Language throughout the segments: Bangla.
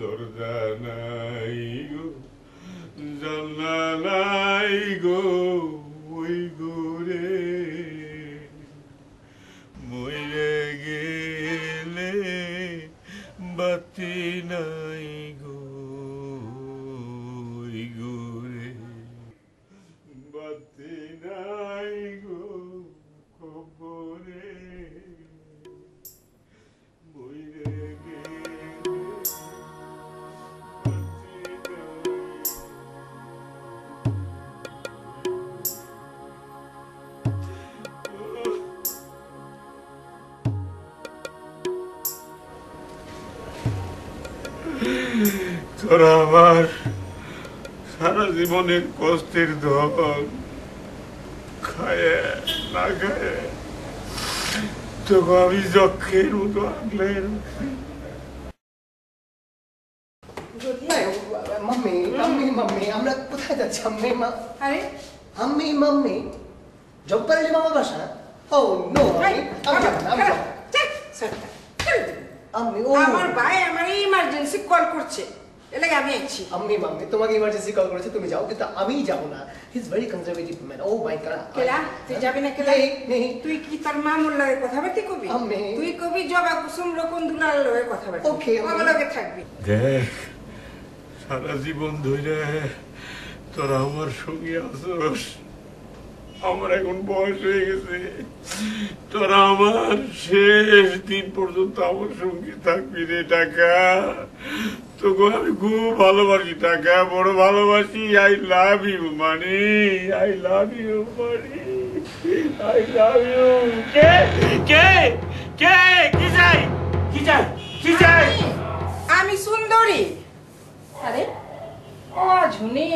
দরজা নাই গো, জানলা নাই গো, ওই ঘুরে মরে গেলে বাতি নাই গো, ওই ঘুরে বাতি নাই গো, কবরে মরে গেলে তোরা আমার সারা জীবনের কষ্টের ধন খায় না খায় তোকে আমি যক্ষের মতো আগলে মাম্মি মাম্মি মাম্মি আমরা কোথায় যাচ্ছি আম্মি মা আরে আম্মি মাম্মি জব্বারের মামার বাসা ও নো আম্মি ও আমার ভাই আমার ইমার্জেন্সি কল করছে এলাকা আমি আছি আম্মি মাম্মি তোমাকে ইমার্জেন্সি কল করেছে তুমি যাও কিন্তু আমি যাব না he is very conservative man oh my god কেলা তুই যাবি না কেলা তুই কি তোর মামুর লগে কথা বলতে কবি আম্মি তুই কবি জবা কুসুম রকম দুলার লগে কথা বলতে ওকে আমার লগে থাকবি দেখ সারা জীবন ধরে তোরা আমার সঙ্গে আসস, আমার এখন বয়স হয়ে গেছে, তোরা আমার শেষ দিন পর্যন্ত আমার সঙ্গে থাকবি রে টাকা। তোকে আমি খুব ভালোবাসি টাকা, বড় ভালোবাসি। I love you money, I love you money, I love you. কে কে কে কি চাই কি চাই কি চাই? আমি সুন্দরী। আরে ও ঝুনি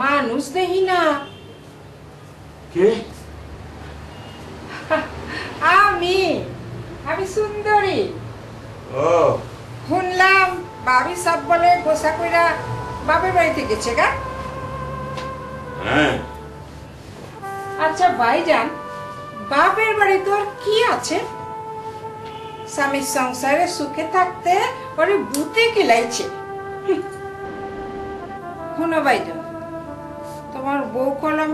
মানুষ দেখি না। কে? আমি আমি সুন্দরী। ও শুনলাম ভাবি সব বলে গোসা কইরা বাপের বাড়িতে গেছে গা। হ্যাঁ আচ্ছা ভাইজান, বাপের বাড়ি তোর কি আছে? স্বামীর সংসারে সুখে থাকতে পরে ভূতে কিলাইছে। শোনো ভাইজান, তোমার বউ কলম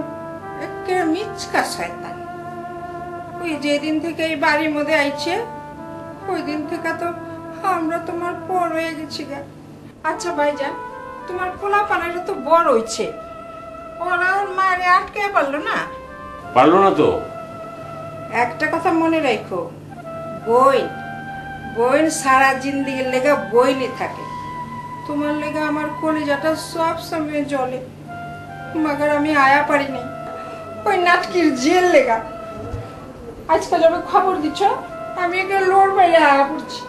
একেবারে মিচকা শয়তান। ওই যেদিন থেকে এই বাড়ির মধ্যে আইছে ওই দিন থেকে তো আমরা তোমার পর হয়ে গেছি গা। আচ্ছা ভাইজান, তোমার পোলা পানাটা তো বড় হইছে, ওরা ওর মারে আটকে পারলো না? পারলো না তো। একটা কথা মনে রাখো, বই বইন সারা জিন্দিগির লেগা বইনি থাকে। তোমার লেগা আমার কলিজাটা সব সময় জ্বলে, মগর আমি আয়া পারিনি ওই নাটকির জেল লেগা। আজকাল আমি খবর দিচ্ছ আমি একে লোর বাইরে আয়া পড়ছি।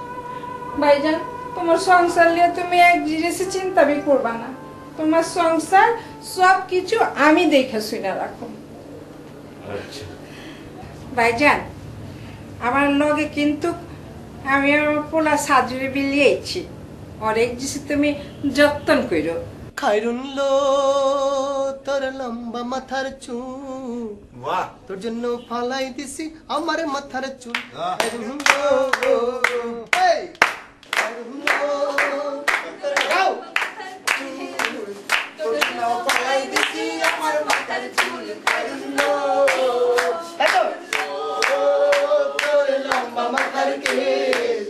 ভাইজান, তোমার সংসার নিয়ে তুমি এক জিনিসে চিন্তা বি করবা না। তোমার সংসার সব কিছু আমি দেখে শুনে রাখো। আচ্ছা ভাইজান, আমার লগে কিন্তু আমি আমার পোলা সাজুরে বিলিয়েছি, অনেক জিনিস তুমি যত্ন করো। খাইরুনলো তোর লম্বা মাথার চুল, বাহ, তোর জন্য ফালাই দিছি আমার মাথার চুল। খাইরুনলো এই খাইরুনলো গাও তোর জন্য ফালাই দিছি আমার মাথার চুল। খাইরুনলো এতো তোর লম্বা মাথার কেশ,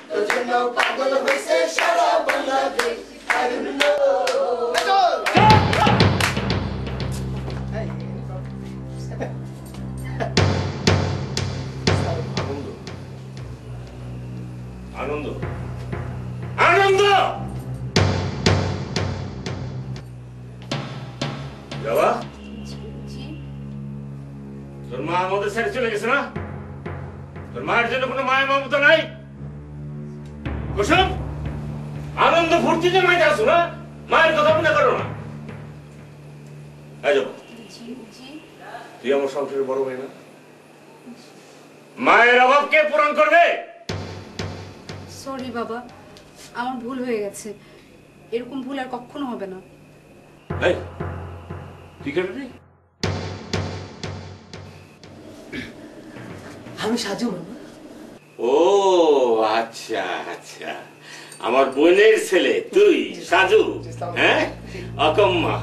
তোর জন্য পাগল হইছে সারা বাংলাদেশ। খাইরুনলো আনন্দ আনন্দ বাবা, তোর মা আমাদের ছেড়ে চলে গেছে না? তোর মায়ের জন্য কোনো মায়ের মমতা নাই? কুসুম, আনন্দ ফুর্তিতে মাইতে আসো না, মায়ের কথা মনে করো না। তুই আমার সংসারের বড় ভাই না? মায়ের অভাব কে পূরণ করবে? সরি বাবা, আমার ভুল হয়ে গেছে, এরকম ভুল আর কখনো হবে না। এই তুই কেন রে? আমি সাজু মামা। ও আচ্ছা আচ্ছা, আমার বোনের ছেলে তুই সাজু, হ্যাঁ অকম্মা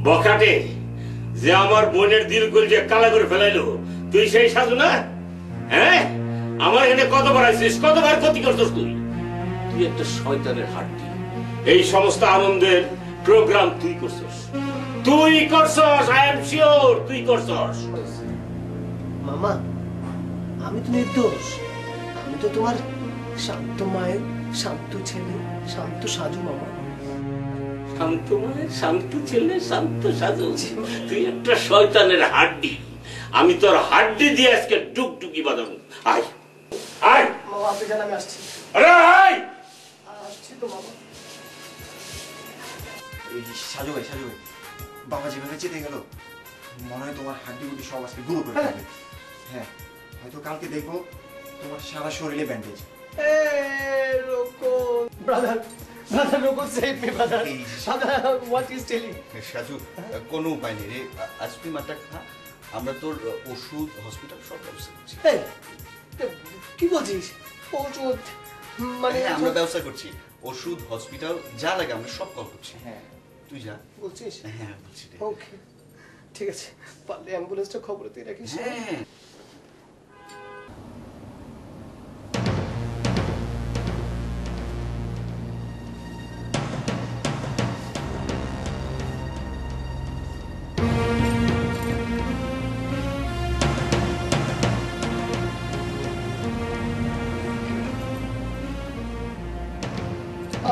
বখাটে যে আমার বোনের দিল যে কালা করে ফেলাইলো, তুই সেই সাজু না? হ্যাঁ আমার এখানে কতবার আইছিস, কতবার ক্ষতি করছিস তুই? তুই একটা শয়তানের হাড্ডি। এই সমস্ত আনন্দের প্রোগ্রাম তুই করছিস, তুই করছস, আই এম শিওর তুই করছস। মামা আমি তো নির্দোষ, আমি তো তোমার শান্ত মায়ের শান্ত ছেলে, শান্ত সাজু মামা। শান্ত মায়ের শান্ত ছেলে, শান্ত সাজু? তুই একটা শয়তানের হাড্ডি। আমি তোর হাড্ডি দিয়ে আজকে টুকটুকি বাজাবো। আয় আয় মামা, আপনি জান আমি আসছি। আরে আয়, আসছি তো মামা। এই সাজু ভাই বাবা যেভাবে চেতে গেল মনে হয় তোমার হাড্ডি গুটি সব আজকে গুঁড়ো করে যাবে। হ্যাঁ হয়তো কালকে দেখবো তোমার সারা শরীরে ব্যান্ডেজ। ব্রাদার রোকো, save me brother. What is telling? Saju কোনো উপায় নেই রে, আজ তুই মাত্রা খা, আমরা তোর ওষুধ হসপিটাল সব ব্যবস্থা করছি। কি বলছিস? ওষুধ মানে? আমরা ব্যবস্থা করছি, ওষুধ হসপিটাল যা লাগে আমরা সব কল করছি। হ্যাঁ তুই যা। বলছিস? হ্যাঁ বলছি রে। ওকে ঠিক আছে, পারলে অ্যাম্বুলেন্সটা খবর দিয়ে রাখিস। হ্যাঁ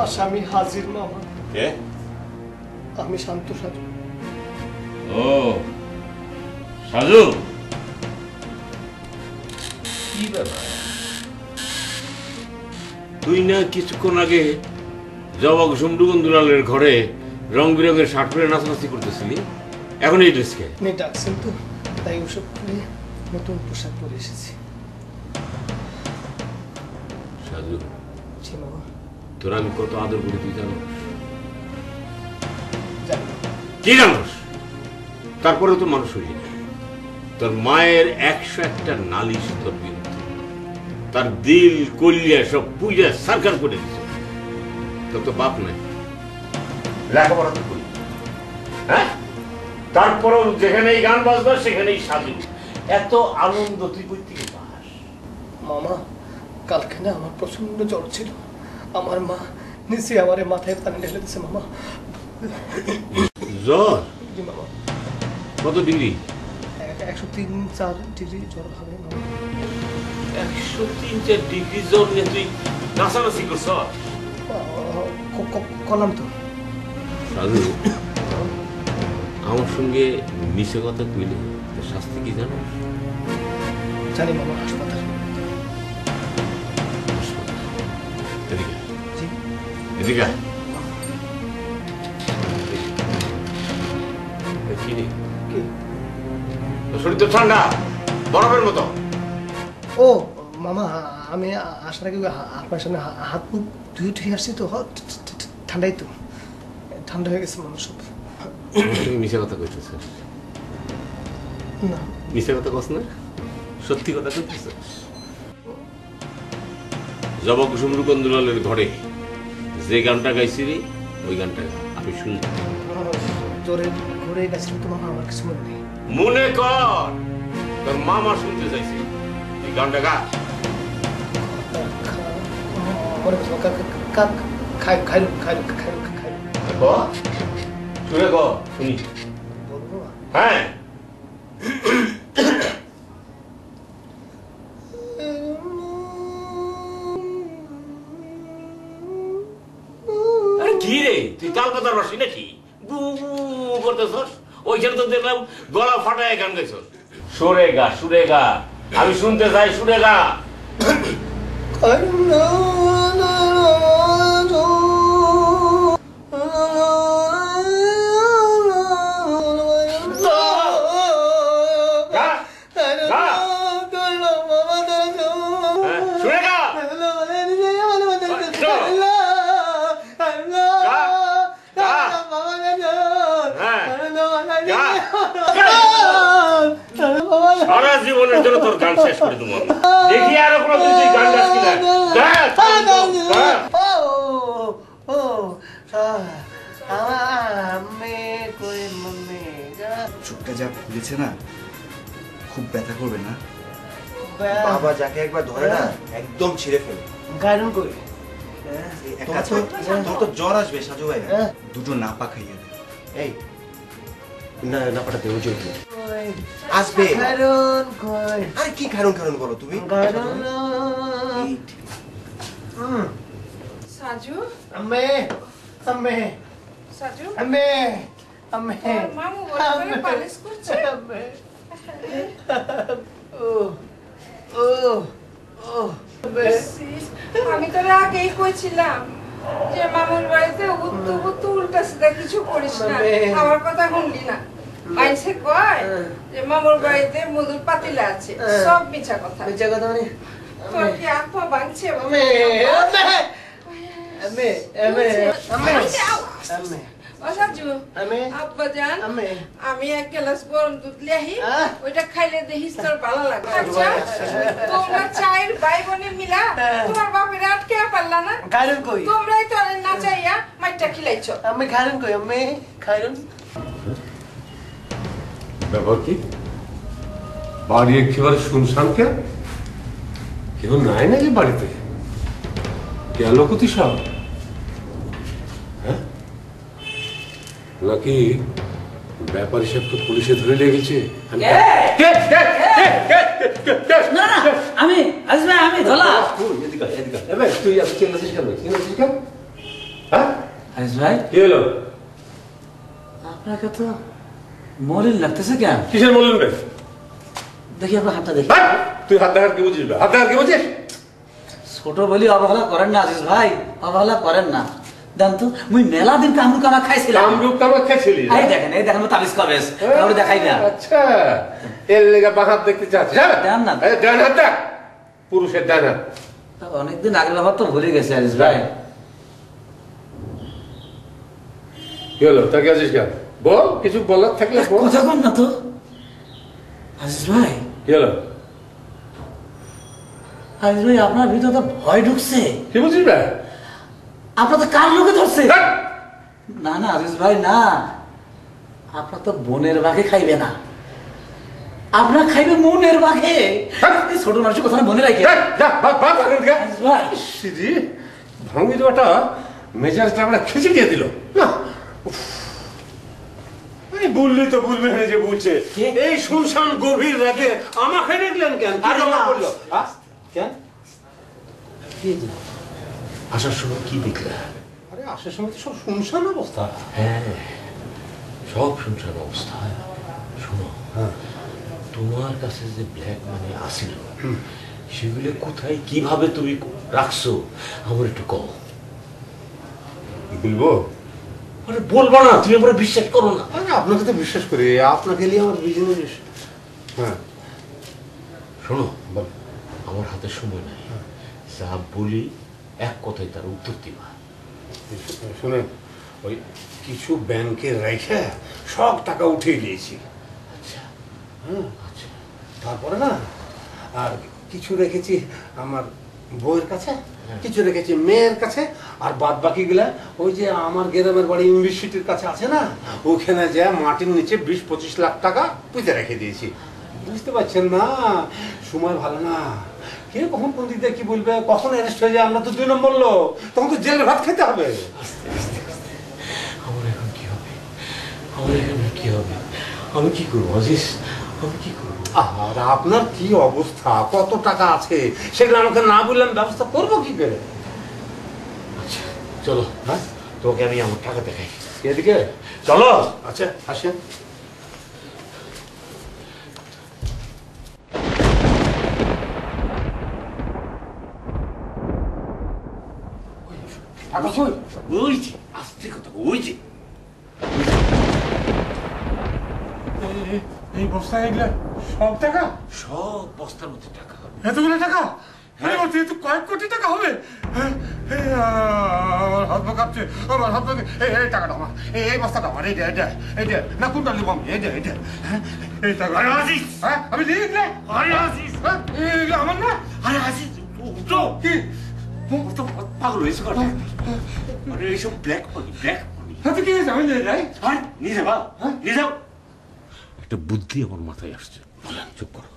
আসামি হাজির মামা। কে? আমি শান্ত সাজু। ও সাজু, কি ব্যাপার? তুই না কিছুক্ষণ আগে জবা কুসুম দুলালের ঘরে রং বেরঙের শার্ট পরে নাচানাচি করতেছিলি, এখন এই ড্রেস কে? আপনি ডাকছেন তো, তাই ওসব করে নতুন পোশাক পরে এসেছি। সাজু, জি মামা। তোর আমি কত আদর করি তুই জানো? জানি না। কি জানোস? তারপরেও তো মানুষ হইলি না। তোর মায়ের 101টা নালিশ তোর বিরুদ্ধে, তার দিল কলিয়া সব পূজা সরকার করে দিছে। তোর তো বাপ নাই, লেখাপড়া তো করি, হ্যাঁ? তারপরেও যেখানেই গান বাজবা সেখানেই সাজু। এত আনন্দ তুই কই থেকে পাস? মামা কালকে না আমার প্রচন্ড জ্বর ছিল, আমার মা নিচে আমার মাথায় পানি ঢেলে দিছে মামা। জ্বর? জি মামা। কত ডিগ্রি? 103-4 ডিগ্রি জ্বর হবে মামা। 103-4 ডিগ্রি জ্বর নিয়ে তুই নাচানাচি করছ? কলাম তো। সাজু, আমার সঙ্গে মিশে কথা কইলে শাস্তি কি জানো? জানি মামা, হাসপাতাল। এদিকে জি এদিকে কি রে? কি? তোর শরীর তো ঠান্ডা, বরফের মতো। ও মামা, আমি আসার আগে আপনার সামনে হাত মুখ ধুয়ে আসছি তো, ঠান্ডাই তো, ঠান্ডা হয়ে গেছে মানুষ সব। তুমি মিশে কথা কইতেছ না? মিশে কথা কস না, সত্যি কথা কইতেছ। জবা কুসুম দুলালের ঘরে যে গানটা গাইছিলি ওই গানটা আমি শুনি। জোরে ঘুরে গেছিলাম তো মামা, আমার কিছু মনে নেই। মনে কর তোর মামা শুনতে চাইছে, এই গানটা গা। শুনে ক শুনি। হ্যাঁ কি রে, তুই তাল কথার রসি নাকি বু করতেছস? ওইখানে তো দেখলাম গলা ফাটায় গান গাইছ। সুরে গা, সুরে গা, আমি শুনতে চাই, সুরে গা। সারা জীবনের জন্য তোর গান শেষ করে দেবো আমি। দেখি আরো কোনো গান গাছ কিনা। চোখটা যা ফুলেছে না, খুব ব্যথা করবে না? বাবা যাকে একবার ধরে না একদম ছিঁড়ে ফেলে। গায়রন কই? তোমার তো জ্বর আসবে সাজু ভাই, দুটো নাপা খাইয়ে দে। এই না নাপাটা দেবো জোর আসবে। গায়রন কই? আরে কি খারুন খারুন করো তুমি? গায়রন সাজু আম্মে আম্মে সাজু আম্মে আম্মে তোর মামু বলে করে পালিশ করছে। আম্মে ও ও ও আমি তোর আগেই কইছিলাম যে মামুর বাড়িতে উত্তু উল্টা সিধা কিছু করিস না, আমার কথা শুনলি না। আইসে কয় যে মামুর বাড়িতে মধুর পাতিলা আছে, সব মিছা কথা। মিছা কথা মানে তোর কি আত্মা ভাঙছে? আম্মে আম্মে আম্মে আম্মে আম্মে ও সাজু আম্মে আব্বা জান, আম্মে আমি এক গ্লাস গরম দুধ লিয়াহি, ওইটা খাইলে দেখিস তোর ভালো লাগবে। আচ্ছা তোমরা চায়ের ভাই বোনে মিলা তোমার বাপের আটকে পারলা না? গায়রন কই? তোমরাই তো না চাইয়া মাইটা খিলাইছো। আম্মে গায়রন কই? আম্মে গায়রন ব্যাপার কি? বাড়ি একেবারে শুনশান কেন? কেউ নাই নাকি বাড়িতে? গেল কোথায় সব? হ্যাঁ নাকি ব্যাপারী সাহেবকে পুলিশে ধরে লেগেছে? আমি আমি ধলা তুই এত চিল্লাছিস কেন? চিল্লাছিস কেন? হ্যাঁ আইস ভাই, কি হলো? আপনাকে তো মলিন লাগতেছে কেন? কিসের বললেন রে? দেখি আপনার হাতটা দেখি। তুই হাত দেখার কি বুঝিস? হাত দেখার কি বুঝিস? ছোট বলি অবহেলা করেন না আজিজ ভাই, অবহেলা করেন না। দেন তো মুই মেলা দিন কামরু কামা খাইছিলাম। কামরূপ কামা খাইছিলি? এই দেখেন তাবিজ কবে কামরু দেখাই না। আচ্ছা এর লেগে বাঁ হাত দেখতে চাচ্ছিস? দেন না, ডান হাত দেখ, পুরুষের ডান হাত। অনেকদিন আগের ব্যাপার তো ভুলে গেছে আজিজ ভাই। কি হলো? তাকে আছিস কেন? বল, কিছু বলার থাকলে বল। কথা বল না তো আজিজ ভাই। কি হলো? আজিজ ভাই আপনার ভিতরে তো ভয় ঢুকছে। কি বুঝিস ভাই? আপনার তো কার লোকে ধরছে? না না আজিজ ভাই না, আপনার তো বোনের বাঘে খাইবে না, আপনার খাইবে মনের বাঘে। ছোট মানুষের কথা মনে রাখে। ভাঙি দেওয়াটা মেজাজটা আমরা খিচে দিয়ে দিল না। বললি তো বলবে না যে বলছে এই শুনশান গভীর রাতে আমাকে দেখলেন কেন? বললো কেন? আসার সময় কি দেখলে? আরে আসার সময় তো সব শুনশান অবস্থা। হ্যাঁ সব শুনশান অবস্থা। শোনো, তোমার কাছে যে ব্ল্যাক মানি আসিল সেগুলো কোথায় কিভাবে তুমি রাখছো আমার একটু কও। বলবো? আরে বলবো না, তুমি আমার বিশ্বাস করো না। আরে আপনাকে তো বিশ্বাস করি, আপনাকে নিয়ে আমার বিজনেস। হ্যাঁ শোনো, আমার হাতে সময় নাই, যা বলি এক কথায় তার উত্তর দিবা। শুনে ওই কিছু ব্যাংকে রেখে সব টাকা উঠিয়ে দিয়েছি। আচ্ছা হ্যাঁ আচ্ছা, তারপরে না আর কিছু রেখেছি আমার বউয়ের কাছে, কিছু রেখেছি মেয়ের কাছে, আর বাদ বাকিগুলা ওই যে আমার গ্রামের বাড়ি ইউনিভার্সিটির কাছে আছে না, ওখানে যে মাটির নিচে 20-25 লাখ টাকা পুঁতে রেখে দিয়েছি। বুঝতে পারছেন না, সময় ভালো না, কে কখন কোন দিক দিয়ে কি বলবে, কখন অ্যারেস্ট হয়ে যায়, আমরা তো 2 নম্বর লোক, তখন তো জেলের ভাত খেতে হবে। আমার এখন কি হবে? আমি কি করবো আজিজ? আমি কি করবো? আর আপনার কি অবস্থা, কত টাকা আছে সেগুলো আমাকে না বললেন ব্যবস্থা করবো কি করে? আচ্ছা চলো, হ্যাঁ তোমাকে আমি আমার টাকা দেখাই। এদিকে চলো। আচ্ছা আসেন। টাকা কই? ওই যে আস্তে কথা, ওই যে এই বস্তায় এগুলা সব টাকা? সব বস্তার মধ্যে টাকা। এতগুলো টাকা? আরে বলতে তো কয়েক কোটি টাকা হবে। আমার হাত পা কাঁপছে, আমার হাত পা। এই টাকাটা আমার, এই বস্তাটা আমার, এইটা না কোনটা নেবো আমি? এইটা এই টাকা আমি লিখলে আমার না। আরে আজিজ উঠো। কি পাগল হয়েছে কথা আরে এইসব ব্ল্যাক মানি হাতে কি হয়েছে আমি যাই নিয়ে যাবা নিয়ে যাও একটা বুদ্ধি আমার মাথায় আসছে বলেন চুপ করো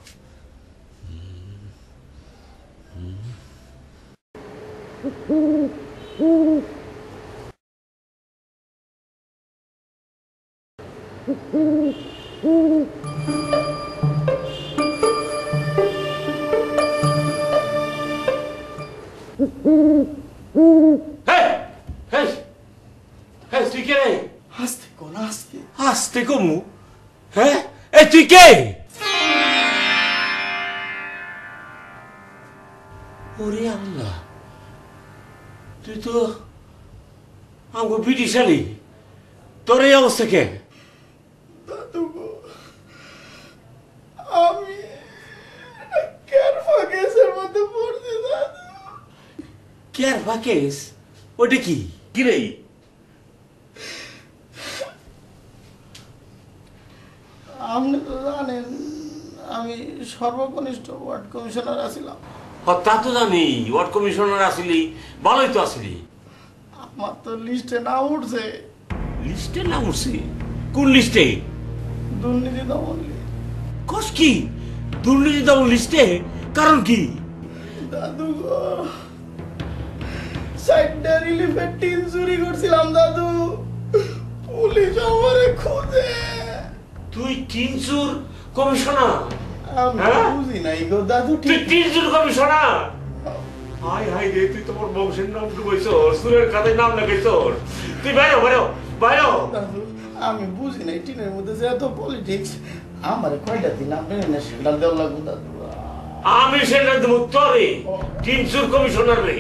তুই কে রে আস্তে কোন আস্তে আসতে কমু হ্যাঁ এ তুই কে ওরে আল্লাহ তুই তো আমাকে ব্রিটিশালি তোর এই অবস্থা কে আমি কেরফা কেসের মধ্যে পড়ছি দাদু কেরফা কেস ওটা কি কি রে আপনি তো জানেন আমি সর্বকনিষ্ঠ ওয়ার্ড কমিশনার আছিলাম তা তো জানি ওয়ার্ড কমিশনার আসিলি ভালোই তো আসিলি আমার তো লিস্টে নাম উঠছে লিস্টে নাম উঠছে কোন লিস্টে দুর্নীতি দমন কস কি দুর্নীতি দমন লিস্টে কারণ কি দাদু গো সাইডটা রিলিফের টিন চুরি করছিলাম দাদু পুলিশ আমারে খোঁজে তুই তিনজুর কমিশনার আমি বুঝি নাই গো দাদু তুই তিনজুর কমিশনার হাই হাই রে তুই তোমার বংশের নাম ডুবাইছর সুরের খাতায় নাম লাগাইছর তুই বাইরো বাইরো বাইরো দাদু আমি বুঝি নাই টিনের মধ্যে যে এত পলিটিক্স আমার কয়টা দিন আপনি না সেটা দেওয়া লাগবে দাদু আমি সেটা দেবো তোরে তিনজুর কমিশনার রে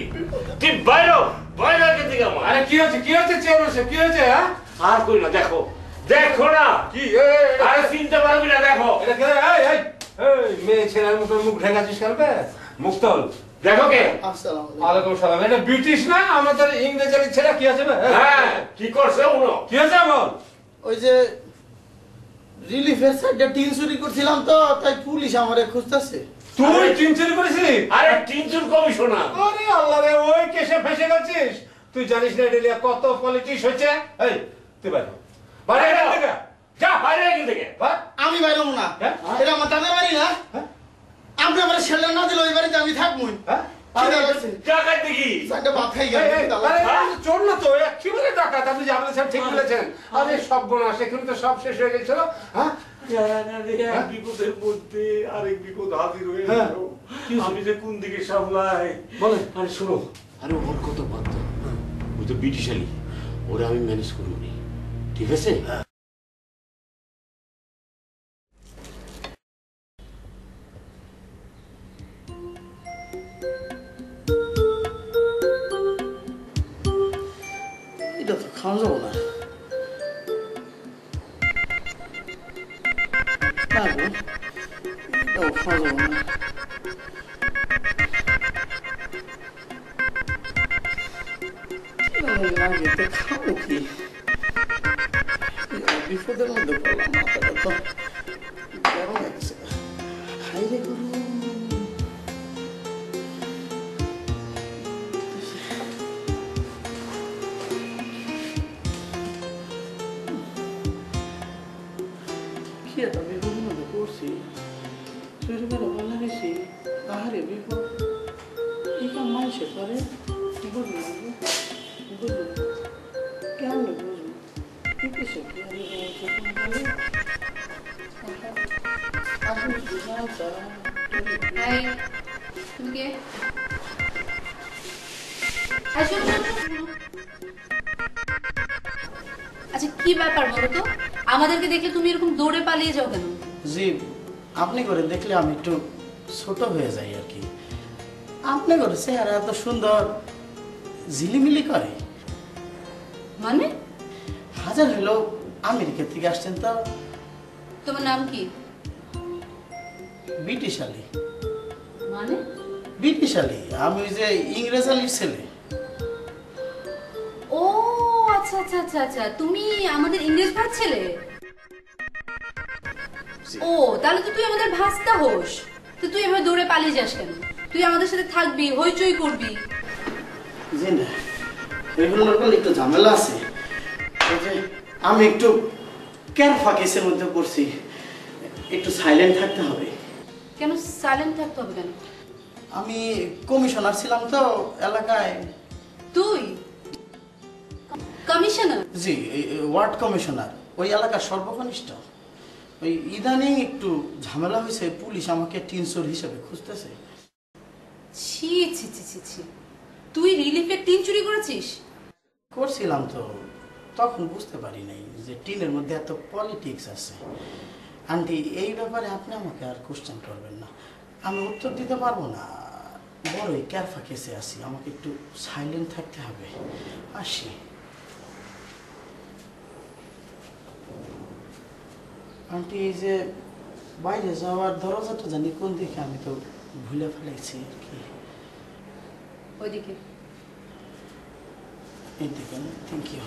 তুই বাইরো বাইরো কে দিকে আমার আরে কি হচ্ছে চেয়ারম্যান সাহেব কি হয়েছে হ্যাঁ আর কই না দেখো দেখো না কি আরে চিনতে পারবি না দেখো এটা কে এই মেয়ে ছেলের মতো মুখ ঢেকাচ্ছিস কালকে মুক্তল দেখো কে আসসালামু ওয়ালাইকুম সালাম এটা ব্রিটিশ না আমাদের ইংরেজের ছেলে কি আছে হ্যাঁ কি করছে উনো কি আছে বল ওই যে রিলিফের সাইডে টিন চুরি করছিলাম তো তাই পুলিশ আমারে খুঁজতেছে তুই টিন চুরি করেছিলি আরে তিনজন কমিশনার আরে আল্লাহ রে ওই কেসে ফেসে গেছিস তুই জানিস না ডেলিয়া কত পলিটিক্স হচ্ছে এই তুই বাইরে বাইরে এখান থেকে যা বাইরে এখান থেকে আমি বাইরে না এটা আমার দাদের বাড়ি না আপনি আমার ছেলে না দিলে ওই বাড়িতে আমি থাকবই টাকার দেখি সাইডে ভাত খাই গেল চোর না তো একেবারে ডাকাত আপনি যে আমাদের সাহেব ঠিক বলেছেন আরে সব বোনা সেখানে তো সব শেষ হয়ে গেছিল হ্যাঁ বিপদের মধ্যে আরেক বিপদ হাজির হয়ে গেল আমি যে কোন দিকে সামলাই বলেন আরে শোনো আরে ওর কত বাদ দাও ওই তো ব্রিটিশালি ওরে আমি ম্যানেজ করবো নি ঠিক আছে এটা তো খাওয়া যাবো না এটাও খাওয়া যাবো না খাবো কি বিপদের মধ্যে পড়লাম মাথাটা তো গরম লাগছে হাইরে গরম কি একটা বিপদের মধ্যে পড়ছি চুরি করে ভালো লাগেছি আহারে বিপদ এই কাম মানুষে করে বুঝলো বুঝলো কেমন বুঝলো কিছু তুমি কে আচ্ছা কি ব্যাপার বলো তো আমাদেরকে দেখলে তুমি এরকম দৌড়ে পালিয়ে যাও কেন জি আপনি করে দেখলে আমি একটু ছোট হয়ে যাই আর কি আপনি করে চেহারা এত সুন্দর ঝিলিমিলি করে মানে হাজার হলো আমেরিকা থেকে আসছেন তো তোমার নাম কি ব্রিটিশালি মানে ব্রিটিশালি আমি ওই যে ইংরেজ আলীর ছেলে ও আচ্ছা আচ্ছা আচ্ছা আচ্ছা তুমি আমাদের ইংরেজ ভাই ছেলে ও তাহলে তো তুই আমাদের ভাস্তা হোস তো তুই এভাবে দৌড়ে পালিয়ে যাস কেন তুই আমাদের সাথে থাকবি হইচই করবি জি না, এগুলোর একটু ঝামেলা আছে। আমি একটু ক্যারফা কেসের মধ্যে পড়ছি, একটু সাইলেন্ট থাকতে হবে। কেন সাইলেন্ট থাকতে হবে কেন? আমি কমিশনার ছিলাম তো এলাকায়। তুই কমিশনার? জি, ওয়ার্ড কমিশনার, ওই এলাকার সর্বকনিষ্ঠ। ওই ইদানিং একটু ঝামেলা হয়েছে, পুলিশ আমাকে টিনচোর হিসেবে খুঁজতেছে। ছি ছি ছি ছি ছি, তুই রিলিফের টিন চুরি করেছিস? করছিলাম তো, তখন বুঝতে পারি নাই যে টিনের মধ্যে এত পলিটিক্স আছে। আন্টি, এই ব্যাপারে আপনি আমাকে আর কোশ্চেন করবেন না, আমি উত্তর দিতে পারবো না। বড়ই ক্যারফা কেসে আছি, আমাকে একটু সাইলেন্ট থাকতে হবে। আসি। আন্টি, এই যে বাইরে যাওয়ার দরজাটা জানি কোন দিকে, আমি তো ভুলে ফেলেছি আর কি। ওইদিকে। এইদিকে না? Thank you.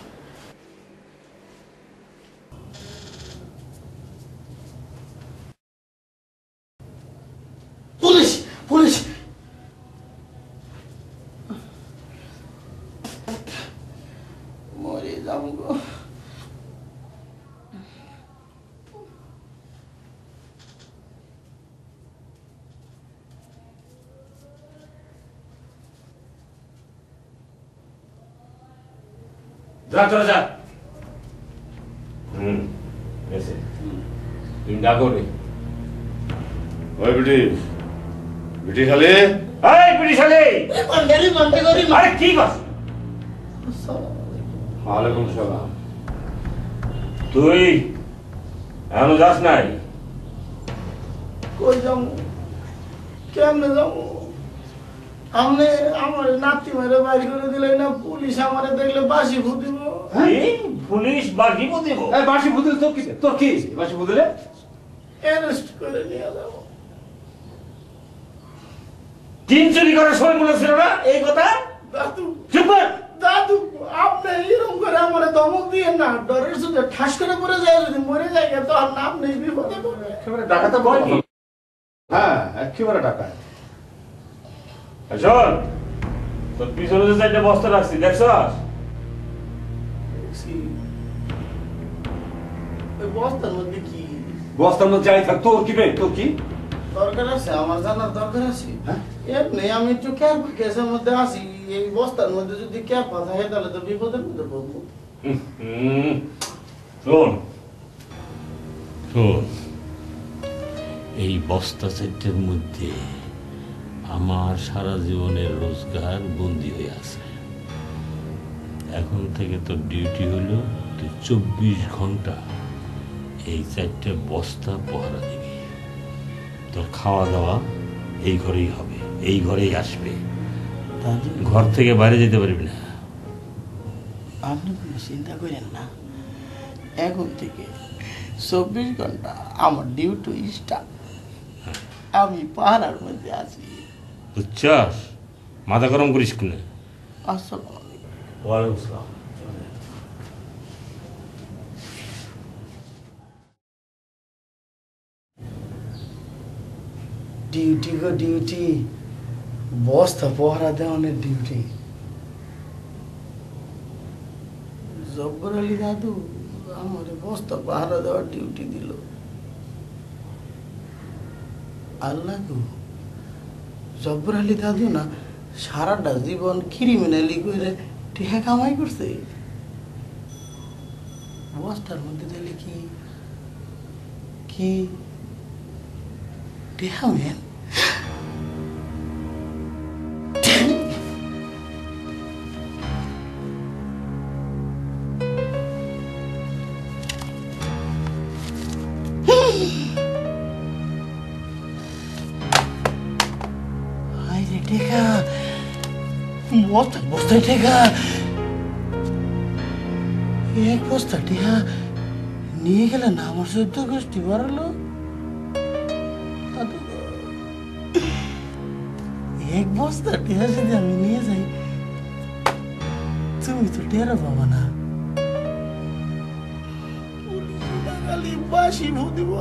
Police police! মরে যাবো গো। যা চলে যা। এসে তুমি ডাকো রে। ওই বেটি, বেটি শালে, এই বেটি শালে, আরে কি কর? ওয়ালাইকুম সালাম। তুই এখনো যাস নাই? কই যাবো, কেমনে যাবো? আপনি আমার নাতি মেরে বাইর করে দিলেন না, পুলিশ আমারে দেখলে বাসি ফুদিব। পুলিশ বাসি ফুদিব? বাসি ফুদিল তোর কি? তোর কি বাসি ফুদিলে? অ্যারেস্ট করে নিয়ে যাবো। টিন চুরি করার সময় বলেছিল না এই কথা? দাদু, চুপ কর। দাদু, আপনি এরকম করে আমারে ধমক দিয়ে না, ডরের সাথে ঠাস করে পড়ে যায়, যদি মরে যায় তো আর নাম নেই, বিপদে পড়বে। একেবারে ডাকাতে বল কি? হ্যাঁ, একেবারে ডাকায়। শোন, তোর পিছনে যে চারটা বস্তা রাখছি দেখছস? ওই বস্তার মধ্যে কি? বস্তার মধ্যে যাই থাক, তোর কি বে? তোর কি দরকার আছে? আমার জানার দরকার আছে। এমনি আমি একটু ক্যারফা কেসের মধ্যে আছি, এই বস্তার মধ্যে যদি ক্যারফা থাকে তাহলে তো বিপদের মধ্যে পড়বো। শোন শোন, এই বস্তা সেটের মধ্যে আমার সারা জীবনের রোজগার বন্দি হয়ে আছে। এখন থেকে তোর ডিউটি হলো তুই 24 ঘন্টা এই 4টে বস্তা পহরা দিবি। তোর খাওয়া দাওয়া এই ঘরেই হবে, এই ঘরেই আসবে, ঘর থেকে বাইরে যেতে পারবি না। আপনি কোনো চিন্তা করেন না, এখন থেকে 24 ঘন্টা আমার ডিউটি স্টার্ট। আমি পাহাড়ের মধ্যে আছি, বুঝছস? মাথা গরম করিস কিনা। আসসালামু আলাইকুম। ওয়ালাইকুম আসসালাম। ডিউটি গো ডিউটি, বস্তা পহরা দেওয়ানের ডিউটি। জব্বর আলী দাদু আমার বস্তা পাহারা দেওয়ার ডিউটি দিল। আল্লাহ গো, জব্বর আলী দাদু না সারাটা জীবন ক্রিমিনালি করে টিহা কামাই করছে, বস্তার মধ্যে দিলে কি কি টিহা মেন? টেকা বস্তা টেকা, এক বস্তা টেকা নিয়ে গেলে না আমার 14 গোষ্ঠী বাড়ালো। এক বস্তা টেকা যদি আমি নিয়ে যাই, তুমি তো টেরা পাবা না, বাসি ভুদিব।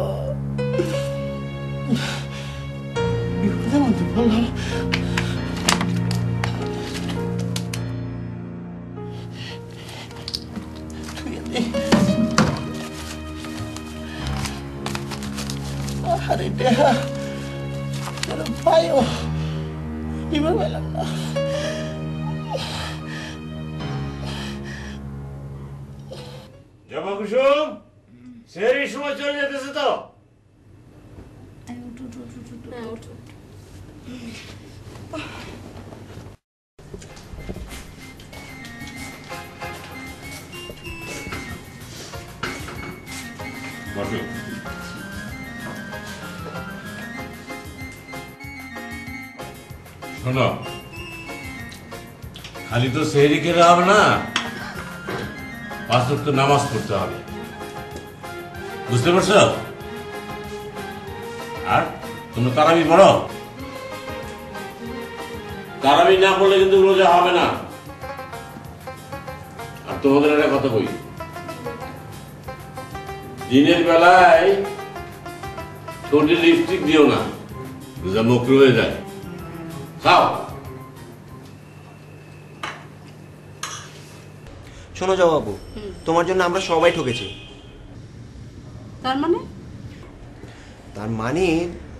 বিপদের মধ্যে বললাম। আরে টেহা পাইও এবার পেলাম না। জবা কুসুম সেই সময় চলে যেতেছে তো। শোনো, খালি তো সেহরি খেলে হবে না, 5 ওয়াক্ত নামাজ পড়তে হবে, বুঝতে পারছো? আর তোমরা তারাবি পড়ো। তারাবি না পড়লে কিন্তু রোজা হবে না। আর তোমাদের একটা কথা বলি, দিনের বেলায় ঠোঁটে লিপস্টিক দিও না, রোজা মকরু হয়ে যায়। খাও। শোনো যাও বাবু, তোমার জন্য আমরা সবাই ঠকেছি। তার মানে? তার মানে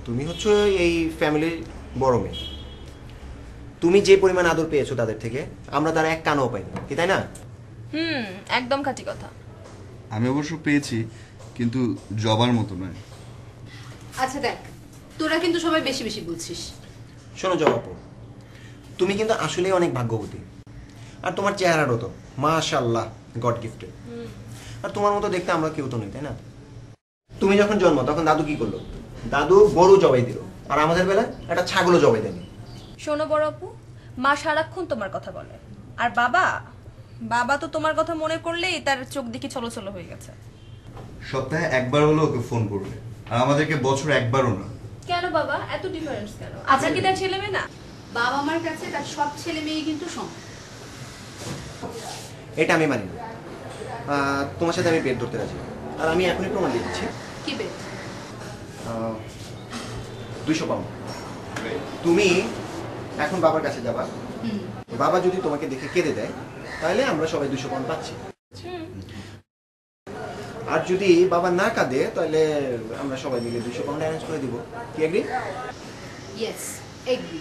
তুমি হচ্ছে এই ফ্যামিলির বড় মেয়ে। তুমি যে পরিমাণ আদর পেয়েছো তাদের থেকে, আমরা তার এক কানও পাইনি, কি তাই না? একদম খাঁটি কথা। আমি অবশ্য পেয়েছি, কিন্তু জবার মতো নয়। আচ্ছা দেখ, তোরা কিন্তু সবাই বেশি বেশি বলছিস। শোনো জবাবু, তুমি কিন্তু আসলেই অনেক ভাগ্যবতী। আর তোমার চেহারারও তো মাশাআল্লাহ গড গিফটেড। আর তোমার মতো দেখতে আমরা কেউ তো নেই, তাই না? তুমি যখন জন্ম তখন দাদু কি করলো? দাদু গরু জবাই দিল, আর আমাদের বেলায় একটা ছাগলও জবাই দেয়নি। শোনো বড় আপু, মা সারাক্ষণ তোমার কথা বলে, আর বাবা তো তোমার কথা মনে করলেই তার চোখ দেখি ছলছল হয়ে গেছে। সপ্তাহে একবার হলো ওকে ফোন করবে, আর আমাদেরকে বছরে একবারও না। কেন বাবা এত ডিফারেন্স কেন? আচ্ছা কি তার ছেলে মেয়ে না? বাবা মার কাছে তার সব ছেলে মেয়ে কিন্তু সমান। এটা আমি মানি না। তোমার সাথে আমি পেট ধরতে রাজি, আর আমি এখনই প্রমাণ দিয়ে দিচ্ছি। কি পেট? 200 পাউন্ড। তুমি এখন বাবার কাছে যাবা, বাবা যদি তোমাকে দেখে কেঁদে দেয় তাহলে আমরা সবাই 200 পাউন্ড পাচ্ছি। আর যদি বাবা না কাঁদে তাহলে আমরা সবাই মিলে 200 পাউন্ড অ্যারেঞ্জ করে দিব। কি এগ্রি? Yes, agri.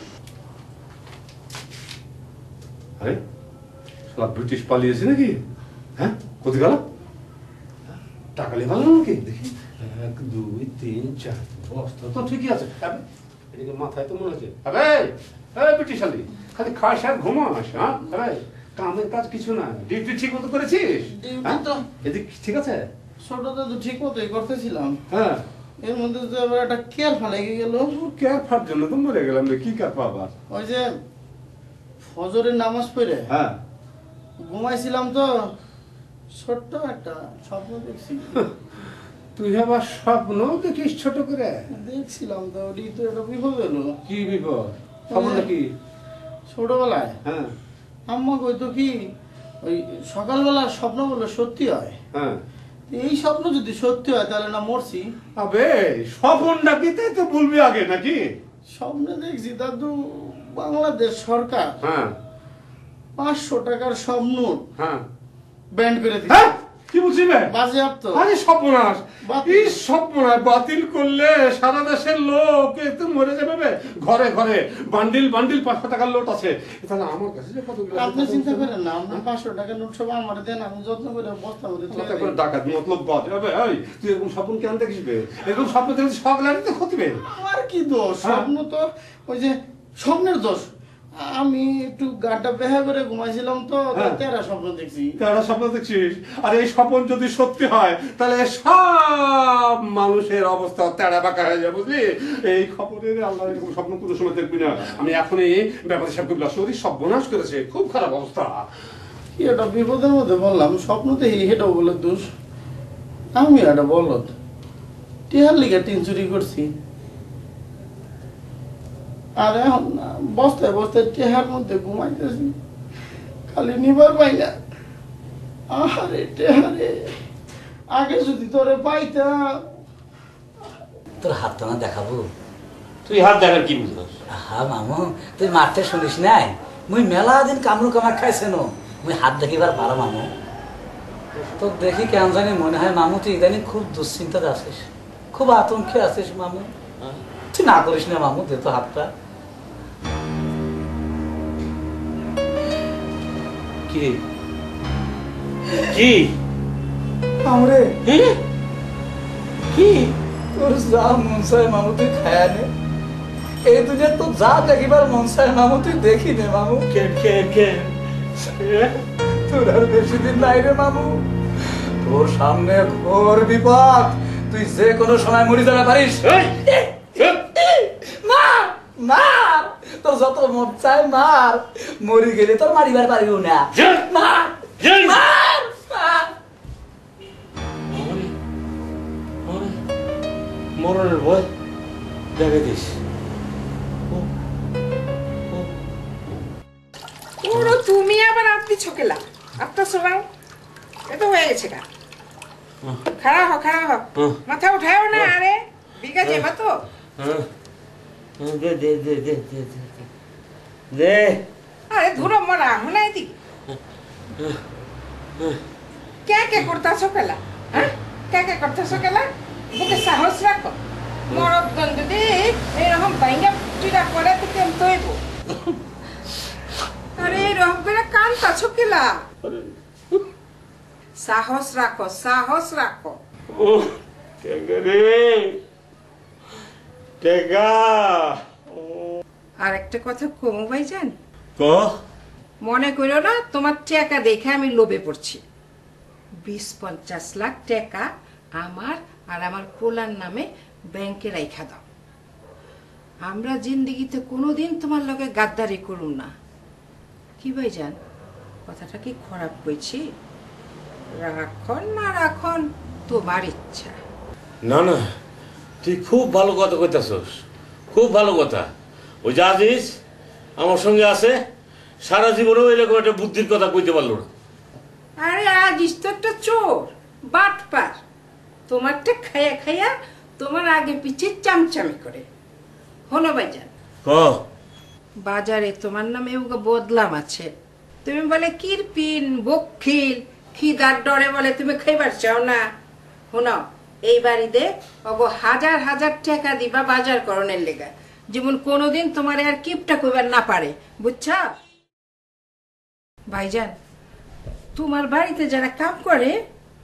আরে সব ব্রিটিশ পালিয়েছে নাকি? হ্যাঁ, কোথায় গেল? টাকা নিয়ে ভালো নাকি? দেখি 1 2 3 4 বস্তা তো ঠিকই আছে। এদিকে মাথায় তো মনে হচ্ছে ব্রিটিশ আলি খালি খাস আর ঘুমাস। হ্যাঁ, আরে কামের কাজ কিছু না। ডিউটি ঠিক মতো করেছিস? এদিক ঠিক আছে? ছোটটা তো ঠিক মতোই করতেছিলাম। হ্যাঁ, এর মধ্যে তো আবার একটা কেয়ার ফালাই গেল। কেয়ার ফার জন্য তো মরে গেলাম রে। কি কার পাবার? ওই যে ফজরের নামাজ পড়ে হ্যাঁ ঘুমাইছিলাম তো, ছোট্ট একটা স্বপ্ন দেখছি। তুই আবার স্বপ্ন দেখিস ছোট করে? দেখছিলাম তো, ওটি তো একটা বিপদ হলো। কি বিপদ? স্বপ্ন কি? ছোটবেলায় হ্যাঁ আম্মা কইতো কি, ওই সকালবেলার স্বপ্ন বলে সত্যি হয়। হ্যাঁ, এই স্বপ্ন যদি সত্যি হয় তাহলে না মরছি। আবে স্বপ্নটা কি তাই তো বলবি আগে নাকি? স্বপ্নে দেখছি দাদু বাংলাদেশ সরকার হ্যাঁ 500 টাকার সব নোট হ্যাঁ ব্যান্ড করে দিচ্ছে। কি বলছিস রে? বাজেয়াপ্ত। আরে সর্বনাশ! এই সর্বনাশ বাতিল করলে সারা দেশের লোক তো মরে যাবে বে। ঘরে ঘরে বান্ডিল বান্ডিল 500 টাকার নোট আছে। তাহলে আমার কাছে যে কতগুলো। আপনি চিন্তা করেন না, আপনি 500 টাকার নোট সব আমার দেন, আমি যত্ন করে বস্তার মধ্যে তুলে করে ডাকাত মতলব বাদ। আবে এই তুই এরকম স্বপ্ন কেন দেখিস বে? এরকম স্বপ্ন দেখলে সকালে তো ক্ষতি বে। আমার কি দোষ? স্বপ্ন তো ওই যে স্বপ্নের দোষ। আমি একটু গাটা বেহা করে ঘুমাইছিলাম তো, তেরা স্বপ্ন দেখছি। তেরা স্বপ্ন দেখছিস? আর এই স্বপ্ন যদি সত্যি হয় তাহলে সব মানুষের অবস্থা তেরা বাঁকা হয়ে যাবে, বুঝলি? এই খবরের আল্লাহ এরকম স্বপ্ন কোনো সময় দেখবি না। আমি এখনই ব্যাপারী সাহেবকে বললাম, শরীর সর্বনাশ করেছে, খুব খারাপ অবস্থা। কি একটা বিপদের মধ্যে বললাম, স্বপ্ন দেখি হেটাও বলে দোষ। আমি একটা বলত টিহার লিগে 3 চুরি করছি, আর এখন বস্তায় বস্তায় টেহার মধ্যে ঘুমাইতেছি, খালি নিবার পাই না। আরে টেহারে, আগে যদি তোরে পাইতাম। তোর হাতটা না দেখাবো? তুই হাত দেখার কি বুঝস? হ্যাঁ মামু, তুই মারতে শুনিস নাই? মুই মেলা দিন কামরু কামার খাইছে নো, মুই হাত দেখিবার পারা মামু। তো দেখি কেন জানি মনে হয় মামু তুই ইদানিং খুব দুশ্চিন্তাতে আছিস, খুব আতঙ্কে আছিস মামু। তুই না করিস না মামু, দে তো হাতটা। কি কি আমরে কি তোর যা মন চায় মামু তুই খায়া নে, এই দুনিয়া তো যা দেখিবার মন চায় মামু তুই দেখি নে মামু। কে কে কে তোর আর বেশি দিন নাই রে মামু, তোর সামনে ঘোর বিপদ, তুই যে কোনো সময় মরে যাবে পারিস। মার মার, তোর যত মন চায় মার, মরি গেলে তোর মারিবার পারিও না। মার মার মার। মরণের ভয় দেখে দিস। ওরা তুমি আবার আপনি ছকেলা আপনার সবাই এত হয়ে গেছে কা খাড়া হ মাথা উঠাও না। আরে বিঘা যাবা তো দে দে দে দে দে দে। আরে ধুরো মরা হলে এদিকে কে কে করতা ছকেলা, হ্যাঁ কে কে করতা ছকেলা, বুকে সাহস রাখো। মরদ গন্ধ দে এরকম বাইঙ্গা চিরা করে তো কেম তৈব। আরে এরকম করে কানতা ছকেলা, সাহস রাখো সাহস রাখো। ও টেকা রে টেকা। আর একটা কথা কমু ভাইজান, ক মনে করো না তোমার টাকা দেখে আমি লোভে পড়ছি। 20-50 লাখ টাকা আমার আর আমার পোলার নামে ব্যাংকে রাইখা দাও। আমরা জিন্দিগিতে কোনোদিন তোমার লগে গাদ্দারি করুম না। কি ভাইজান কথাটা কি খারাপ কইছি? রাখন না রাখন তোমার ইচ্ছা। না না তুই খুব ভালো কথা কইতাছস, খুব ভালো কথা। ওই যে আজিজ আমার সঙ্গে আছে, সারা জীবনেও এরকম একটা বুদ্ধির কথা কইতে পারলো না। আরে আজ তো একটা চোর বাটপার, তোমারটা খাইয়া খাইয়া তোমার আগে পিছে চামচামি করে। হলো ভাইজান বাজারে তোমার নামে বদলাম আছে, তুমি বলে কিরপিন বক্ষিল খিদার ডরে বলে তুমি খাইবার চাও না। শোনো এই বাড়িতে অগো হাজার হাজার টাকা দিবা বাজার করণের লেগা, যেমন কোনোদিন তোমার আর কিপটা কইবার না পারে, বুঝছা ভাইজান? তোমার বাড়িতে যারা কাম করে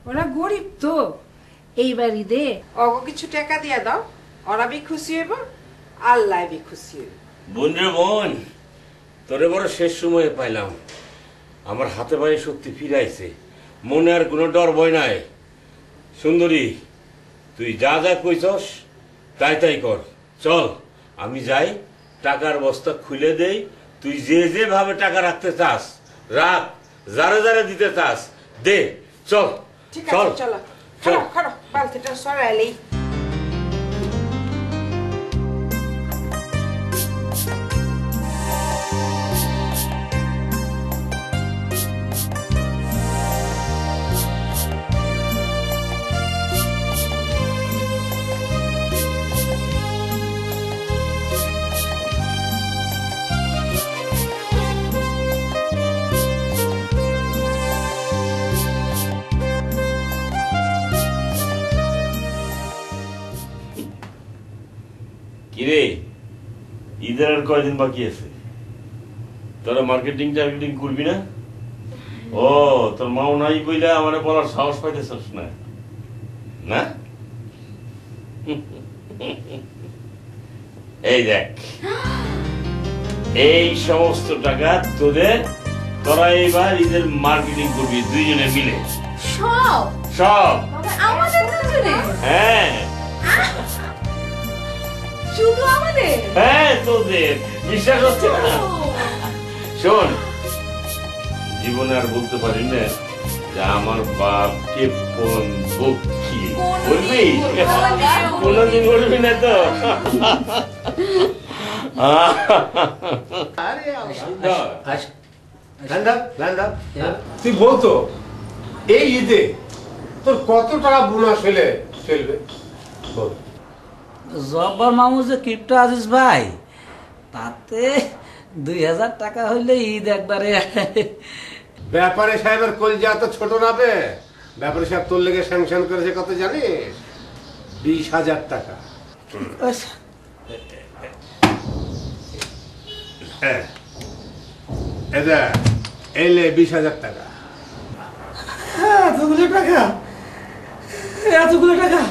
ওরা গরিব তো, এই বাড়িতে অগো কিছু টাকা দিয়া দাও, ওরা বি খুশি হইব, আল্লাহ বি খুশি হইব। বোন রে বোন, তোরে বড় শেষ সময়ে পাইলাম, আমার হাতে পায়ে শক্তি ফিরাইছে, মনে আর কোনো ডর ভয় নাই। সুন্দরী তুই যা যা কইছস তাই তাই কর, চল আমি যাই, টাকার বস্তা খুলে দেই, তুই যে যে ভাবে টাকা রাখতে চাস রাখ, যারে যারে দিতে চাস দে, চল ঠিক চল আছে চলো, খাড়ো খাড়ো বালতিটা সরাইলেই। কিরে ঈদের আর কয়দিন বাকি আছে? তোরা মার্কেটিং টার্গেটিং করবি না? ও তোর মাও নাই কইলা আমারে বলার সাহস পাইতেছস না না? এই দেখ এই সমস্ত টাকা তোদের, তোরা এইবার ঈদের মার্কেটিং করবি দুইজনে মিলে। সব সব আমাদের দুজনে? হ্যাঁ শুধু আমাদের? হ্যাঁ তোদের, বিশ্বাস হচ্ছে না? শোন, জীবনে আর বলতে পারি না যে আমার বাপ কেপন বক্ষী, বলবি? কোনদিন বলবি না তো? তুই বলতো এই ঈদে তোর কত টাকা বোনাস হলে চলবে বল? জব্বার মামু যে কিপটা আজিজ ভাই, তাতে 2000 টাকা হইলে ঈদ একবারে। ব্যাপারে সাহেবের কলজা তো ছোট না বে, ব্যাপারী সাহেব তোর লেগে স্যাংশন করেছে কত জানিস? 20,000 টাকা। এলে 20,000 টাকা। এতগুলো টাকা, এতগুলো টাকা!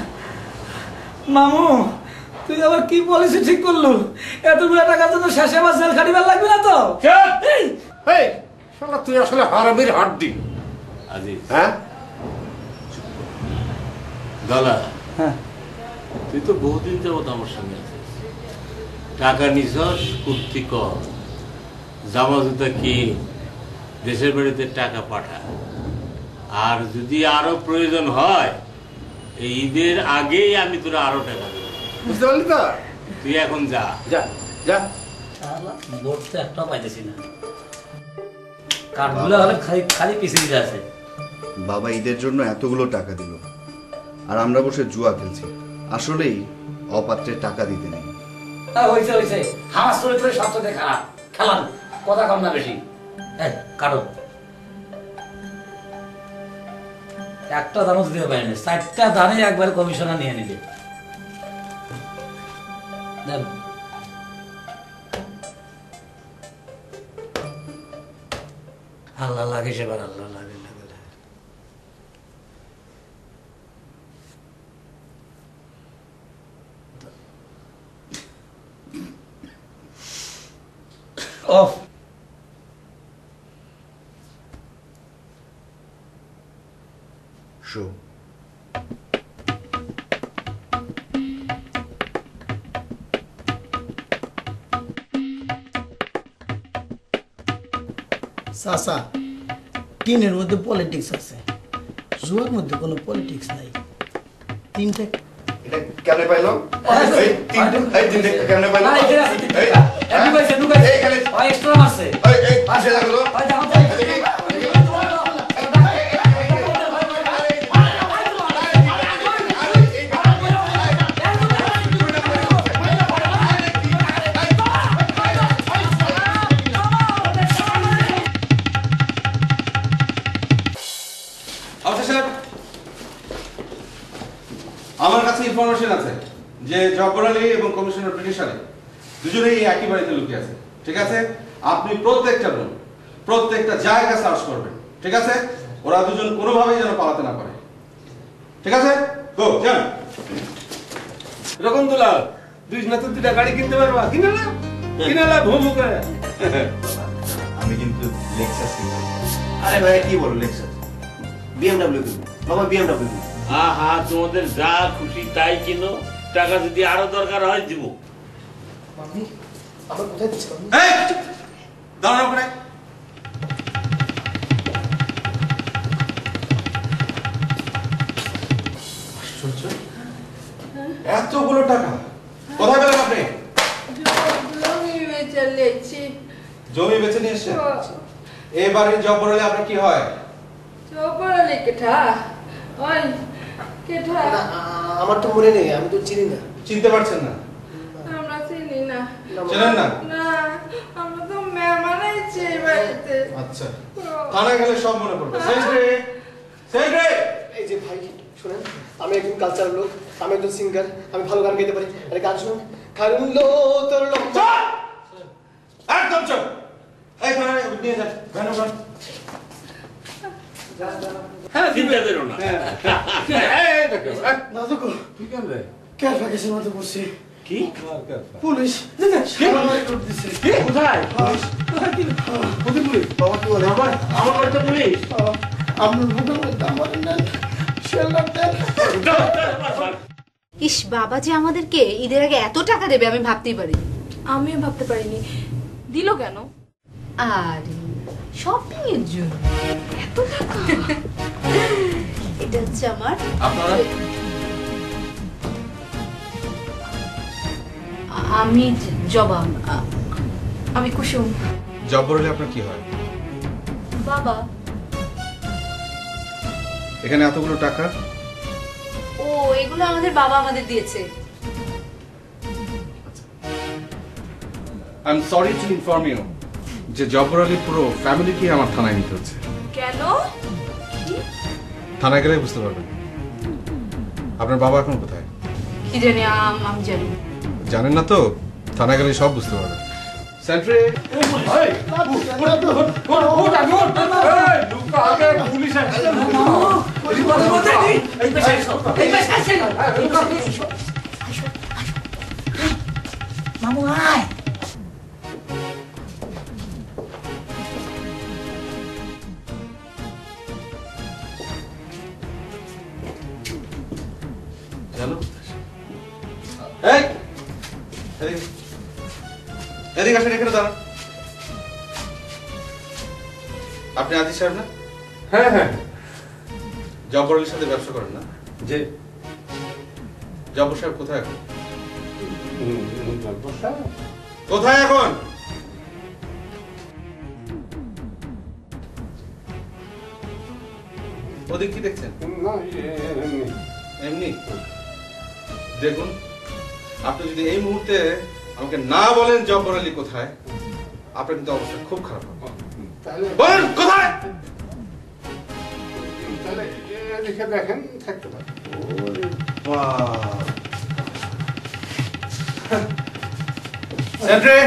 মামু, তুই আবার কি পলিসি ঠিক করলু? এতগুলো টাকার জন্য শেষে আবার জেল খাটিবার লাগবে না তো? তুই আসলে হারামির হাড্ডি। আজিজ, হ্যাঁ দাদা, তুই তো বহুদিন যাবত আমার সঙ্গে আছিস। টাকা নিছস কুর্তি কর, জামা জুতা কি দেশের বাড়িতে টাকা পাঠা, আর যদি আরো প্রয়োজন হয় এই ঈদের আগেই আমি তোরা আরো টাকা দেবো। বুঝতে পারলি তো? তুই এখন যা যা যা। ভোট তো একটাও পাইতেছি না, কার্ডগুলো হলে খালি খালি পিছিয়ে আছে। বাবা ঈদের জন্য এতগুলো টাকা দিল, আর আমরা বসে জুয়া খেলছি। আসলেই অপাত্রের টাকা দিতে নেই। হয়েছে হয়েছে, হামাস চলে চলে সবচেয়ে খারাপ খেলাম, কথা কম না বেশি। কারো একটা দানও দিতে পারিনি, 4টা দানে একবার কমিশনার নিয়ে নিলে। আল্লাহ লাগে সেবার, আল্লাহ লাগে। Off. Show. চাচা, টিনের মধ্যে পলিটিক্স আছে, জুয়ার মধ্যে কোনো পলিটিক্স নাই। তিনটা এটা কেমনে পাইলাম? এই তিনটা কেমনে পাইলাম? এক্সট্রা মারছে। এই পাশে লাগলো। আমার কাছে ইনফরমেশন আছে যে জব্বার আলী এবং কমিশনার ব্রিটিশ আলী দুজনেই একই বাড়িতে লুকিয়ে আছে। ঠিক আছে, আপনি প্রত্যেকটা রুম, প্রত্যেকটা জায়গা সার্চ করবেন। ঠিক আছে, ওরা দুজন কোনোভাবেই যেন পালাতে না পারে। ঠিক আছে, গো যান। এরকম দুলাল, দুই না তো 2টা গাড়ি কিনতে পারবা? কিনে না, কিনে না ভুমু করে। আমি কিন্তু লেক্সাস কিনতে। আরে ভাই কি বলো লেক্সাস? BMW কিনবো বাবা, BMW কিনবো। আহা, তোমাদের যা খুশি তাই কিনো, টাকা যদি আরো দরকার হয় দিব। মামি, আমার কোথায় দিচ্ছে মামি? এই দাঁড়ান ওখানে। আশ্চর্য, এতগুলো টাকা কোথায় পেলেন আপনি? জমি বেচে লেছি। জমি বেচে নিয়ে এসেছেন? এই বাড়ির জব্বার আলী আপনার কি হয়? জব্বার আলী কেঠা? ওই কেঠা? আমার তো মনে নেই, আমি তো চিনি না। চিনতে পারছেন না? আমরা চিনি না। চেনেন না? না, আমরা তো মেহমান আইছি এই বাড়িতে। আচ্ছা, থানায় গেলে সব মনে পড়বে। Secretary, secretary. এই যে ভাই শুনেন, আমি একজন কালচারাল লোক, আমি একজন সিঙ্গার, আমি ভালো গান গাইতে পারি। আরে গান শুনুন। খারুলো তোর লোক একদম চুপ। এই থানায় নিয়ে যান, ভ্যান ওখান। হ্যাঁ, চিন্তা করো না। নাজুকো কি করলে? ক্যাফা কেসের মধ্যে পড়ছি। কি? পুলিশ কি? কোথায়? পুলিশ বাবা কি বলে? আমার বাড়িতে পুলিশ? আপনার বুকের মধ্যে আমার নেন শেল্লার দেন। ইস, বাবা যে আমাদেরকে ঈদের আগে এত টাকা দেবে আমি ভাবতেই পারিনি। আমিও ভাবতে পারিনি। দিল কেন? আরে শপিং এর জন্য এত টাকা। এটা হচ্ছে আমার। আপনারা? আমি জবা। আমি কুসুম। জব্বার আলী আপনার কি হয়? বাবা। এখানে এতগুলো টাকা? ও, এগুলো আমাদের বাবা আমাদের দিয়েছে। I am sorry to inform you যে জব্বার আলী পুরো ফ্যামিলিকে আমার থানায় নিতে হচ্ছে। কেন? থানায় গেলেই বুঝতে পারবেন। আপনার বাবা এখন কোথায়? কি জানি, আমি জানি। জানেন না তো? থানায় গেলে সব বুঝতে পারবেন। সেন্ট্রি মামু আয়। জানো এই এদিকে আসেন, এখানে দাঁড়ান। আপনি আজিজ সাহেব না? হ্যাঁ হ্যাঁ। জব্বর আলীর সাথে ব্যবসা করেন না? যে জব্বর সাহেব কোথায় এখন? কোথায় এখন? ওদিক কি দেখছেন? এমনি দেখুন, আপনি যদি এই মুহূর্তে আমাকে না বলেন জব্বর আলী কোথায়, আপনার কিন্তু অবস্থা খুব খারাপ হবে। বলেন কোথায়? তাহলে লিখে দেখেন, থাকতে পারে। সেন্ট্রি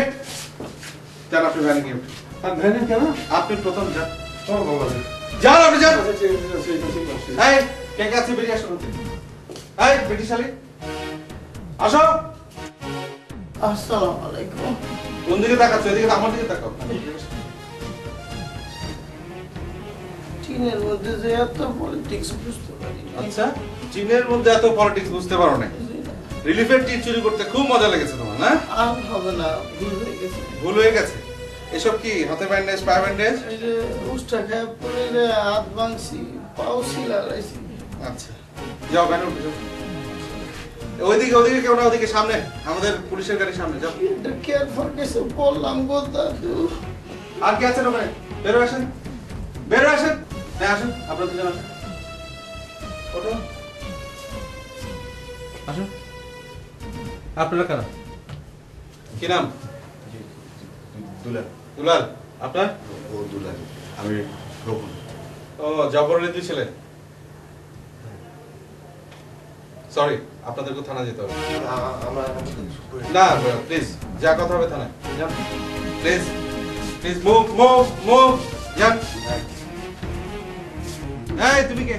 যান, আপনি ভ্যানে গিয়ে উঠুন। ভ্যানে কেন? আপনি প্রথম যান। যান আপনি যান। এই কে কে আছে বেরিয়ে আসুন। এই ব্রিটিশ আলী আসো। আসসালামু আলাইকুম। কোন দিকে তাকাচ্ছ? এদিকে, আমার দিকে তাকাও। চীনের মধ্যে যে এত পলিটিক্স বুঝতে পারি। আচ্ছা, চীনের মধ্যে এত পলিটিক্স বুঝতে পারো না? রিলিফের টিপ চুরি করতে খুব মজা লেগেছে তোমার, না? আর হবে না, ভুল হয়ে গেছে। ভুল হয়ে গেছে? এসব কি হাতে ব্যান্ডেজ, পায়ে ব্যান্ডেজ? এই যে উষ্টা খায় পরে রে হাত ভাঙছি, পাও শিলা লাইছি। আচ্ছা যাও, ব্যানে উঠে যাও। ওইদিকে ওইদিকে কেউ না, ওইদিকে সামনে, আমাদের পুলিশের গাড়ির সামনে যাও। এটা কেয়ার ফর কেসে বললাম গো দাদু। আর কি আছেন ওখানে? বেরো আসেন, বেরো আসেন। হ্যাঁ আসেন, আপনারা দুজন আসেন। ওঠো, আসুন। আপনারা কারা? কি নাম? দুলাল। দুলাল। আপনার? ও দুলাল। আমি রোহন। ও, জব্বর আলী দুই ছেলে। সরি, আপনাদেরকে থানা যেতে হবে। না প্লিজ, যা কথা হবে থানায় যান। Please please move move move, যান। এই তুমি কে?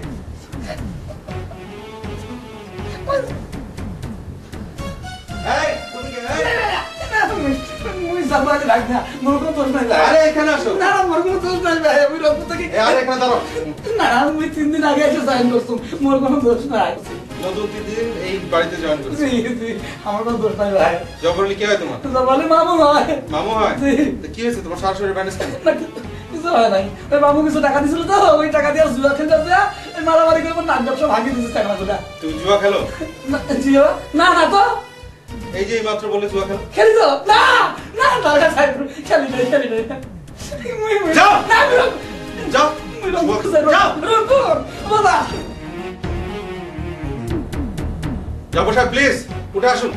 এই তুমি কে? আরে এখানে আসো। না মোর কোনো দোষ নাই ভাই, আমি রক্ত থেকে। আরে এখানে দাঁড়াও। না আমি 3 দিন আগে এসে সাইন করছি, মোর কোনো দোষ নাই। নতুন 3 দিন এই বাড়িতে জয়েন করেছি। জি জি, আমার কোনো দোষ নাই ভাই। জব্বর আলী কে হয় তোমার? জব্বর আলী মামু হয়। মামু হয়? জি। তো কি হয়েছে তোমার সরাসরি ব্যান্ডেজ কেন? কিছু হয় নাই, ওই মামু কিছু টাকা দিছিল তো, ওই টাকা দিয়ে জুয়া খেলতে যা মারামারি করে নাক ব্যবসা ভাঙিয়ে দিয়েছে টাকা গুলা। তুমি জুয়া খেলো? জিও না না তো, এই যে মাত্র বলে জুয়া খেলো। খেলি তো না না না খেলি নাই খেলি নাই। যাও না যাও যাও বাবা। জব্বর সাহেব প্লিজ উঠে আসুন।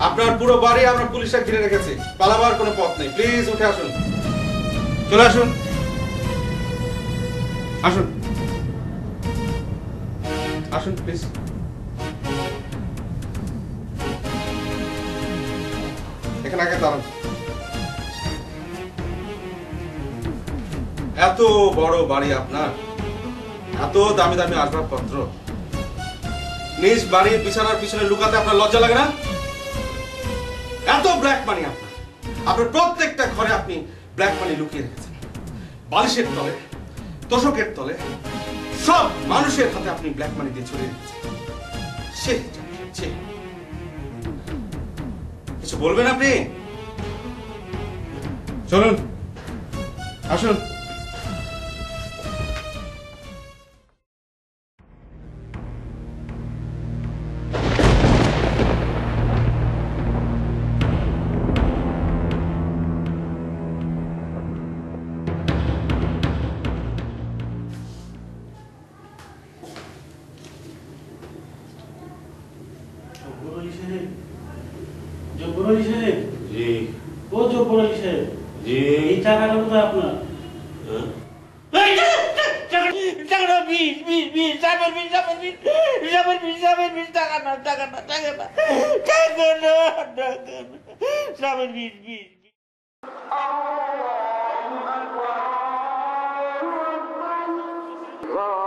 আপনার পুরো বাড়ি আমরা পুলিশরা ঘিরে রেখেছি, পালাবার কোনো পথ নেই। প্লিজ উঠে আসুন, চলে আসুন, আসুন আসুন প্লিজ। এখানে আগে দাঁড়ান। এত বড় বাড়ি আপনার, এত দামি দামি আসবাবপত্র, নিজ বাড়ির বিছানার পিছনে লুকাতে আপনার লজ্জা লাগে না? এত ব্ল্যাক মানি আপনার, আপনার প্রত্যেকটা ঘরে আপনি ব্ল্যাক মানি লুকিয়ে রেখেছেন। বালিশের তলে, তোষকের তলে, সব মানুষের হাতে আপনি ব্ল্যাক মানি দিয়ে ছড়িয়ে রেখেছেন। কিছু বলবেন আপনি? চলুন আসুন। টাকাটা বিশ সাপের বিষ সাপের বিষ সাপের বিষ সাপের বিষ টাকা না টাকা না টাকা না টাকা না টাকা না সাপের বিষ বিষ Oh